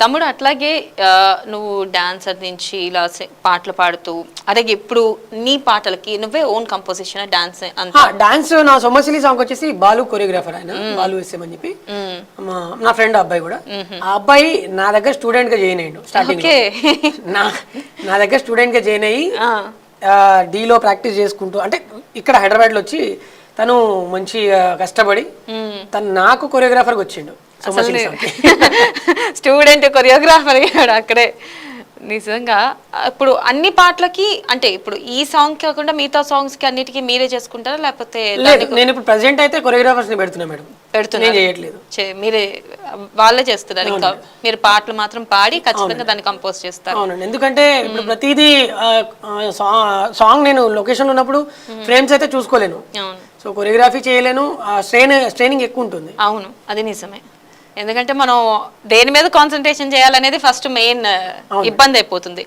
తమ్ముడు అట్లాగే నువ్వు డాన్సర్ నుంచి ఇలా పాటలు పాడుతూ అదే ఇప్పుడు నీ పాటలకి నువ్వే ఓన్ కంపోజిషన్ డాన్స్ అంతా డాన్స్ నా సొమ్మసిలి సాంగ్ వచ్చేసి బాలు కొరియోగ్రాఫర్ ఆయన బాలు ఎస్ఎం అని చెప్పి నా ఫ్రెండ్ అబ్బాయి కూడా ఆ అబ్బాయి నా దగ్గర స్టూడెంట్ గా జాయిన్ అయ్యాడు స్టార్టింగ్ నా దగ్గర స్టూడెంట్ గా జాయిన్ అయ్యి డీలో ప్రాక్టీస్ చేసుకుంటూ అంటే ఇక్కడ హైదరాబాద్ లో వచ్చి తను మంచి కష్టపడి తను నాకు కొరియోగ్రాఫర్గా వచ్చిండు స్టూడెంట్ కొరియోగ్రాఫర్ అయ్యాడు అక్కడే. నిజంగా ఇప్పుడు అన్ని పాటలకి అంటే ఇప్పుడు ఈ సాంగ్ కాకుండా మిగతా సాంగ్స్ కి అన్నిటికీ మీరే చేసుకుంటారా లేకపోతే? నేను ఇప్పుడు ప్రెసెంట్ అయితే కొరియోగ్రాఫర్స్ ని పెడుతున్నా మేడం. మీరే వాళ్ళే చేస్తున్నారు, ఇంకా మీరు పాటలు మాత్రం పాడి ఖచ్చితంగా దాన్ని కంపోజ్ చేస్తారు. అవునండి, ఎందుకంటే ఇప్పుడు ప్రతిదీ సాంగ్ నేను లొకేషన్ ఉన్నప్పుడు ఫ్రేమ్స్ అయితే చూసుకోలేను, సో కొరియోగ్రఫీ చేయలేను, స్ట్రైనింగ్ ఎక్కువ ఉంటుంది. అవును, అది నిజమే. ఎందుకంటే మనం దేని మీద కాన్సన్ట్రేషన్ చేయాలనేది ఫస్ట్ మెయిన్ ఇబ్బంది అయిపోతుంది.